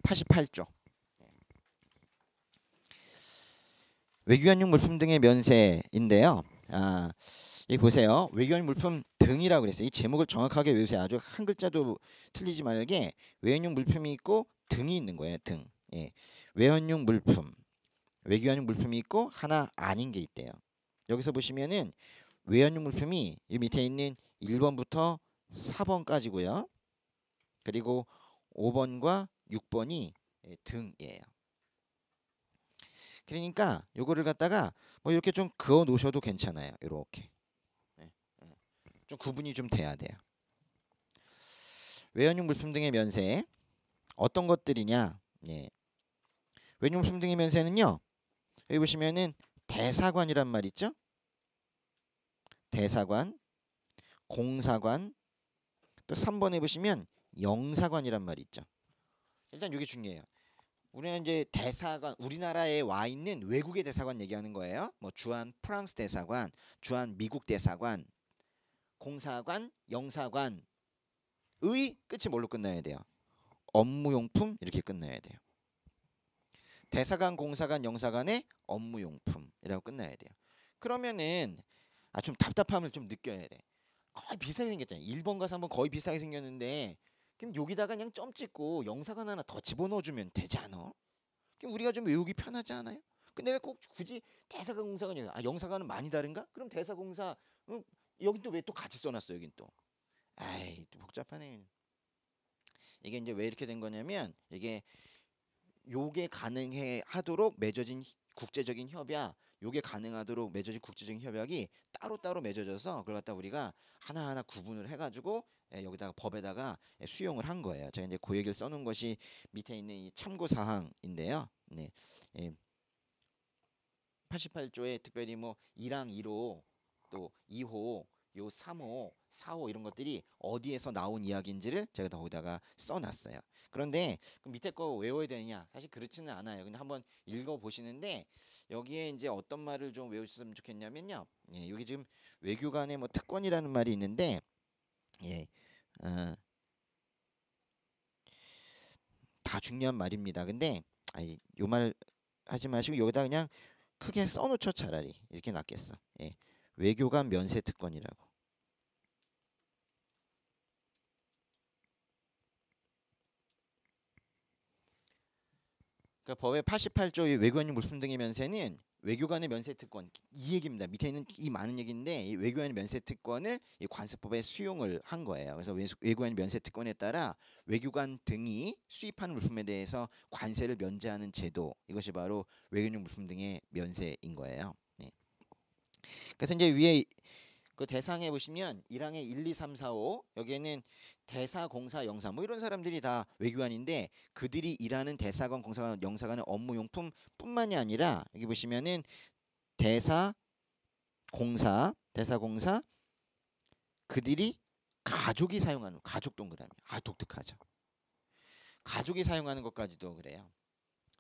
88조. 외교환용 물품 등의 면세인데요. 여기 보세요. 외교환용 물품 등이라고 그랬어요. 이 제목을 정확하게 외우세요. 아주 한 글자도 틀리지 말게. 외환용 물품이 있고 등이 있는 거예요. 등. 예. 외환용 물품, 외교환용 물품이 있고 하나 아닌 게 있대요. 여기서 보시면은 외환용 물품이 이 밑에 있는 1번부터 4번까지고요. 그리고 5번과 6번이 등이에요. 그러니까 요거를 갖다가 뭐 이렇게 좀 그어 놓으셔도 괜찮아요. 이렇게 좀 구분이 좀 돼야 돼요. 외환용 물품 등의 면세 어떤 것들이냐? 예. 외환용 물품 등의 면세는요. 여기 보시면은 대사관이란 말 있죠? 대사관, 공사관, 또 3번에 보시면 영사관이란 말이 있죠. 일단 이게 중요해요. 우리는 이제 대사관, 우리나라에 와 있는 외국의 대사관 얘기하는 거예요. 뭐 주한 프랑스 대사관, 주한 미국 대사관, 공사관, 영사관의 끝이 뭘로 끝나야 돼요? 업무용품 이렇게 끝나야 돼요. 대사관, 공사관, 영사관의 업무용품이라고 끝나야 돼요. 그러면은 좀 답답함을 좀 느껴야 돼. 거의 비슷하게 생겼잖아요. 1번과 3번 거의 비슷하게 생겼는데 그럼 여기다가 그냥 점 찍고 영사관 하나 더 집어넣어주면 되지 않아? 그럼 우리가 좀 외우기 편하지 않아요? 근데 왜 꼭 굳이 대사관, 공사관, 영사관은 많이 다른가? 그럼 대사공사 여긴 또 왜 또 같이 써놨어? 여긴 또 또 복잡하네. 이게 이제 왜 이렇게 된 거냐면 이게 요게 가능해 하도록 맺어진 국제적인 협약, 요게 가능하도록 맺어진 국제적인 협약이 따로따로 맺어져서 그걸 갖다 우리가 하나하나 구분을 해가지고 여기다가 법에다가 수용을 한 거예요. 제가 이제 그 얘기를 써놓은 것이 밑에 있는 이 참고 사항인데요. 네, 88조에 특별히 뭐 1항 1호 또 2호 요 3호, 4호 이런 것들이 어디에서 나온 이야기인지를 제가 다 거기다가 써놨어요. 그런데 그 밑에 거 외워야 되느냐? 사실 그렇지는 않아요. 근데 한번 읽어 보시는데 여기에 이제 어떤 말을 좀 외우셨으면 좋겠냐면요. 여기 지금 외교관의 뭐 특권이라는 말이 있는데, 다 중요한 말입니다. 근데 요 말 하지 마시고 여기다 그냥 크게 써놓죠. 차라리 이렇게 낫겠어. 외교관 면세 특권이라고. 그러니까 법의 88조의 외교관용 물품 등의 면세는 외교관의 면세 특권 이 얘기입니다. 밑에 있는 이 많은 얘기인데 이 외교관의 면세 특권을 이 관세법에 수용을 한 거예요. 그래서 외교관의 면세 특권에 따라 외교관 등이 수입하는 물품에 대해서 관세를 면제하는 제도 이것이 바로 외교용 물품 등의 면세인 거예요. 그래서 이제 위에 그 대상에 보시면 1항에 1, 2, 3, 4, 5 여기에는 대사, 공사, 영사 뭐 이런 사람들이 다 외교관인데 그들이 일하는 대사관, 공사관, 영사관의 업무용품 뿐만이 아니라 여기 보시면은 대사, 공사 그들이 가족이 사용하는 가족 동그라미 독특하죠. 가족이 사용하는 것까지도 그래요.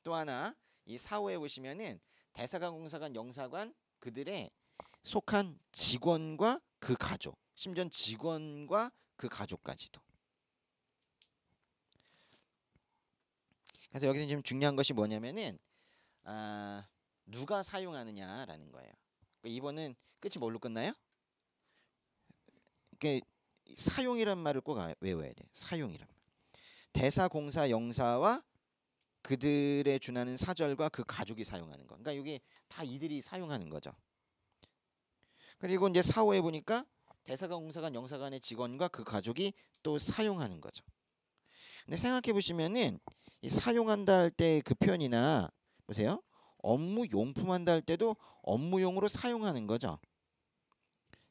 또 하나 이 4호에 보시면은 대사관, 공사관, 영사관 그들의 속한 직원과 그 가족, 심지어 직원과 그 가족까지도. 그래서 여기서 지금 중요한 것이 뭐냐면은 누가 사용하느냐라는 거예요. 이번은 끝이 뭘로 끝나요? 그러니까 사용이란 말을 꼭 외워야 돼. 사용이란 말. 대사, 공사, 영사와 그들에 준하는 사절과 그 가족이 사용하는 거. 그러니까 이게 다 이들이 사용하는 거죠. 그리고 이제 4호에 보니까 대사관, 공사관, 영사관의 직원과 그 가족이 또 사용하는 거죠. 근데 생각해 보시면은 이 사용한다 할 때 그 표현이나 보세요. 업무 용품 한다 할 때도 업무용으로 사용하는 거죠.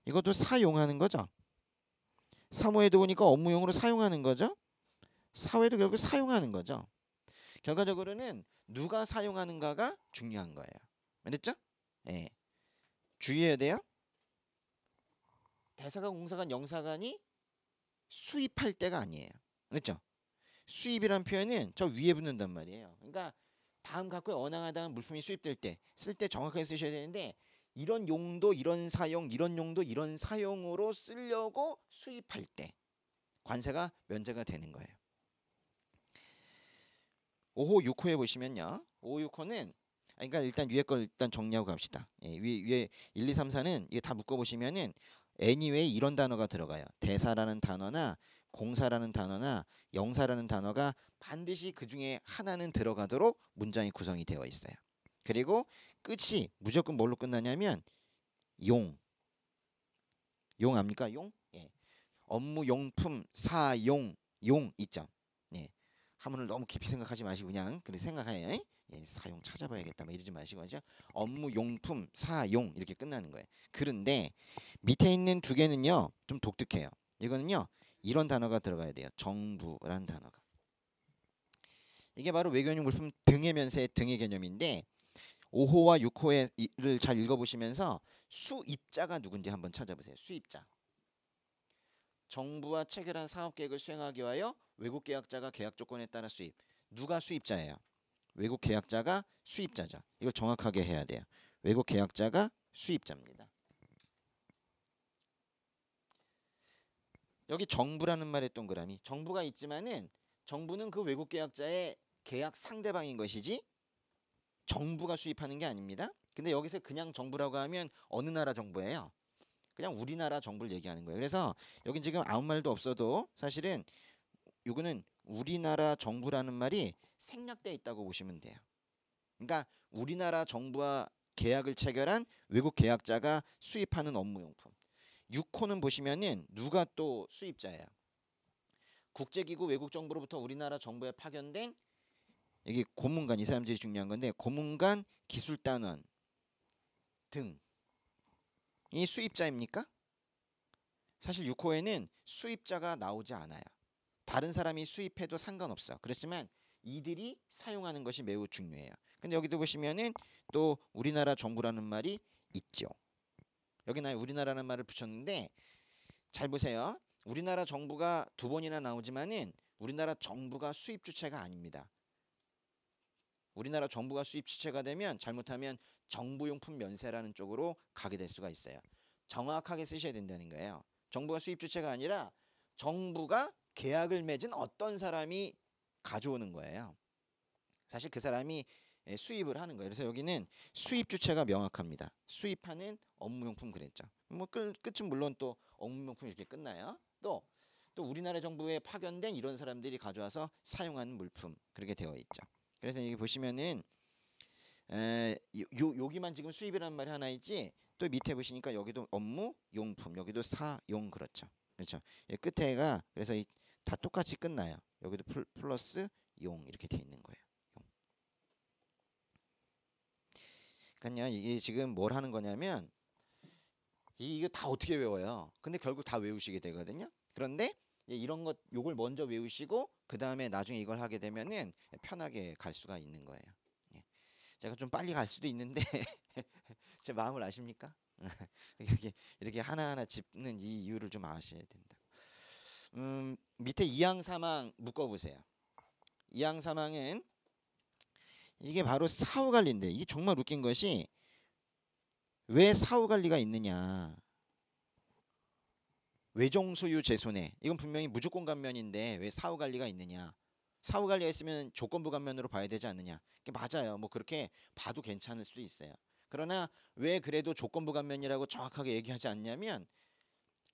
이것도 사용하는 거죠. 3호에도 보니까 업무용으로 사용하는 거죠. 4호에도 결국 사용하는 거죠. 결과적으로는 누가 사용하는가가 중요한 거예요. 알겠죠? 주의해야 돼요. 대사관, 공사관, 영사관이 수입할 때가 아니에요. 그렇죠? 수입이란 표현은 저 위에 붙는단 말이에요. 그러니까 다음 각호에 언항하다는 물품이 수입될 때 쓸 때 정확하게 쓰셔야 되는데 이런 용도, 이런 사용, 이런 용도, 이런 사용으로 쓰려고 수입할 때 관세가 면제가 되는 거예요. 5호, 6호에 보시면요. 5, 6호는 그러니까 일단 위에 걸 일단 정리하고 갑시다. 예, 위에 1, 2, 3, 4는 이게 다 묶어 보시면은 anyway 이런 단어가 들어가요. 대사라는 단어나 공사라는 단어나 영사라는 단어가 반드시 그 중에 하나는 들어가도록 문장이 구성이 되어 있어요. 그리고 끝이 무조건 뭘로 끝나냐면 용. 용 압니까? 용? 예. 업무 용품 사용 용 있죠. 예. 한문을 너무 깊이 생각하지 마시고 그냥 그렇게 생각해요. 예, 사용 찾아봐야겠다. 뭐 이러지 마시고 하죠. 업무 용품 사용 이렇게 끝나는 거예요. 그런데 밑에 있는 두 개는요 좀 독특해요. 이거는요 이런 단어가 들어가야 돼요. 정부라는 단어가. 이게 바로 외교용 물품 등의 면세 등의 개념인데 5호와 6호를 잘 읽어보시면서 수입자가 누군지 한번 찾아보세요. 수입자. 정부와 체결한 사업계획을 수행하기 위하여 외국 계약자가 계약 조건에 따라 수입. 누가 수입자예요? 외국 계약자가 수입자죠. 이걸 정확하게 해야 돼요. 외국 계약자가 수입자입니다. 여기 정부라는 말의 동그라미. 정부가 있지만은 정부는 그 외국 계약자의 계약 상대방인 것이지 정부가 수입하는 게 아닙니다. 근데 여기서 그냥 정부라고 하면 어느 나라 정부예요? 그냥 우리나라 정부를 얘기하는 거예요. 그래서 여긴 지금 아무 말도 없어도 사실은 이거는 우리나라 정부라는 말이 생략되어 있다고 보시면 돼요. 그러니까 우리나라 정부와 계약을 체결한 외국 계약자가 수입하는 업무용품. 6호는 보시면은 누가 또 수입자예요. 국제기구 외국정부로부터 우리나라 정부에 파견된 여기 고문관 이 사람들이 중요한 건데 고문관 기술단원 등이 수입자입니까? 사실 6호에는 수입자가 나오지 않아요. 다른 사람이 수입해도 상관없어. 그렇지만 이들이 사용하는 것이 매우 중요해요. 근데 여기도 보시면은 또 우리나라 정부라는 말이 있죠. 여기 나 우리나라라는 말을 붙였는데 잘 보세요. 우리나라 정부가 두 번이나 나오지만은 우리나라 정부가 수입 주체가 아닙니다. 우리나라 정부가 수입 주체가 되면 잘못하면 정부용품 면세라는 쪽으로 가게 될 수가 있어요. 정확하게 쓰셔야 된다는 거예요. 정부가 수입 주체가 아니라 정부가 계약을 맺은 어떤 사람이 가져오는 거예요. 사실 그 사람이 수입을 하는 거예요. 그래서 여기는 수입 주체가 명확합니다. 수입하는 업무용품 그랬죠. 뭐 끝은 물론 또 업무용품 이렇게 끝나요. 또 우리나라 정부에 파견된 이런 사람들이 가져와서 사용하는 물품 그렇게 되어 있죠. 그래서 여기 보시면은 여기만 지금 수입이라는 말이 하나 있지 또 밑에 보시니까 여기도 업무 용품 여기도 사용 그렇죠. 그렇죠. 끝에가 그래서 다 똑같이 끝나요. 여기도 플러스 용 이렇게 돼 있는 거예요. 용. 그러니까요 이게 지금 뭘 하는 거냐면 이거 다 어떻게 외워요? 근데 결국 다 외우시게 되거든요. 그런데 이런 것 요걸 먼저 외우시고 그 다음에 나중에 이걸 하게 되면은 편하게 갈 수가 있는 거예요. 예. 제가 좀 빨리 갈 수도 있는데 제 마음을 아십니까? 이렇게 하나하나 짚는 이 이유를 좀 아셔야 된다. 밑에 이항사망 묶어보세요. 이항사망은 이게 바로 사후관리인데 이게 정말 웃긴 것이 왜 사후관리가 있느냐. 외종소유 재손해 이건 분명히 무조건 감면인데 왜 사후관리가 있느냐. 사후관리가 있으면 조건부 감면으로 봐야 되지 않느냐. 맞아요. 뭐 그렇게 봐도 괜찮을 수도 있어요. 그러나 왜 그래도 조건부 감면이라고 정확하게 얘기하지 않냐면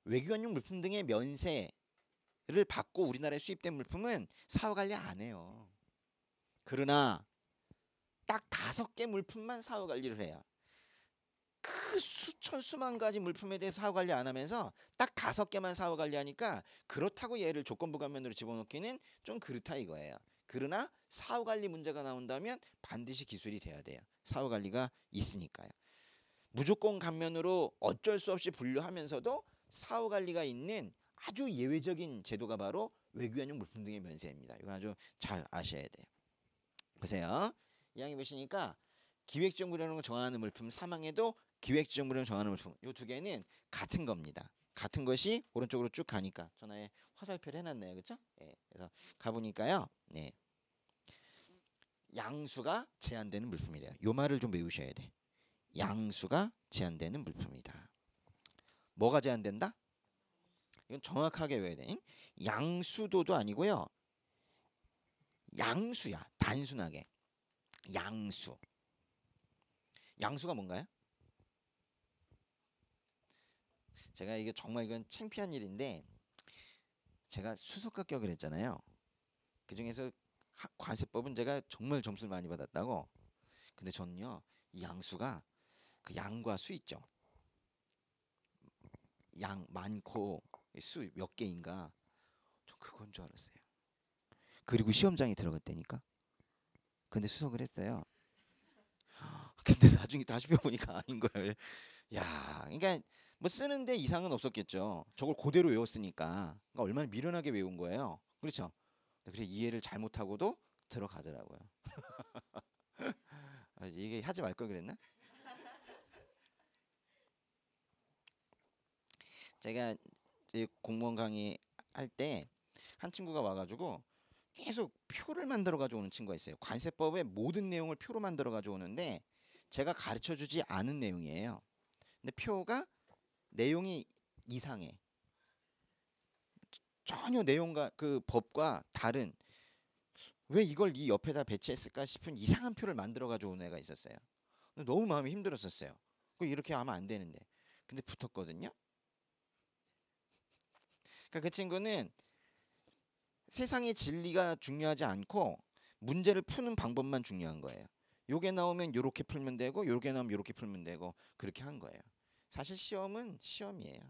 외교관용 물품 등의 면세를 받고 우리나라에 수입된 물품은 사후관리 안 해요. 그러나 딱 5개 물품만 사후관리를 해요. 그 수천 수만 가지 물품에 대해서 사후 관리 안 하면서 딱 5개만 사후 관리하니까 그렇다고 얘를 조건부 감면으로 집어넣기는 좀 그렇다 이거예요. 그러나 사후 관리 문제가 나온다면 반드시 기술이 돼야 돼요. 사후 관리가 있으니까요. 무조건 감면으로 어쩔 수 없이 분류하면서도 사후 관리가 있는 아주 예외적인 제도가 바로 외교관용 물품 등의 면세입니다. 이거 아주 잘 아셔야 돼요. 보세요. 이 항에 보시니까 기획지정부령을 정하는 물품 사망에도 기획지정부령 정하는 물품 이 두 개는 같은 겁니다. 같은 것이 오른쪽으로 쭉 가니까 전화에 화살표를 해놨네요, 그렇죠? 예, 그래서 가보니까요, 네, 양수가 제한되는 물품이래요. 요 말을 좀 외우셔야 돼. 양수가 제한되는 물품이다. 뭐가 제한된다? 이건 정확하게 외워야 돼. 양수도도 아니고요. 양수야. 단순하게 양수. 양수가 뭔가요? 제가 이게 정말 이건 창피한 일인데 제가 수석 합격을 했잖아요. 그 중에서 관세법은 제가 정말 점수를 많이 받았다고. 근데 저는요 이 양수가 그 양과 수 있죠. 양 많고 수 몇 개인가. 저 그건 줄 알았어요. 그리고 시험장에 들어갔다니까. 근데 수석을 했어요. 근데 나중에 다시 배워보니까 아닌 걸. 야, 그러니까 뭐 쓰는데 이상은 없었겠죠. 저걸 그대로 외웠으니까. 그러니까 얼마나 미련하게 외운 거예요. 그렇죠? 그래 이해를 잘못하고도 들어가더라고요. 아, 이게 하지 말 걸 그랬나? 제가 이제 공무원 강의 할 때 한 친구가 와가지고 계속 표를 만들어 가지고 오는 친구가 있어요. 관세법의 모든 내용을 표로 만들어 가지고 오는데 제가 가르쳐 주지 않은 내용이에요. 근데 표가 내용이 이상해. 전혀 내용과 그 법과 다른 왜 이걸 이 옆에다 배치했을까 싶은 이상한 표를 만들어 가지고 온 애가 있었어요. 너무 마음이 힘들었었어요. 이렇게 하면 안 되는데. 근데 붙었거든요. 그러니까 그 친구는 세상의 진리가 중요하지 않고 문제를 푸는 방법만 중요한 거예요. 요게 나오면 요렇게 풀면 되고 요렇게 나오면 요렇게 풀면 되고 그렇게 한 거예요. 사실 시험은 시험이에요.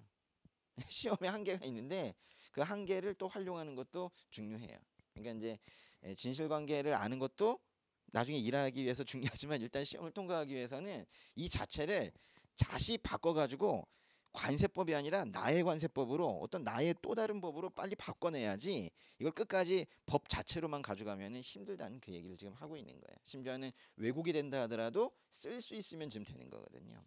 시험에 한계가 있는데 그 한계를 또 활용하는 것도 중요해요. 그러니까 이제 진실관계를 아는 것도 나중에 일하기 위해서 중요하지만 일단 시험을 통과하기 위해서는 이 자체를 자시 바꿔가지고 관세법이 아니라 나의 관세법으로 어떤 나의 또 다른 법으로 빨리 바꿔내야지 이걸 끝까지 법 자체로만 가져가면은 힘들다는 그 얘기를 지금 하고 있는 거예요. 심지어는 왜곡이 된다 하더라도 쓸 수 있으면 지금 되는 거거든요.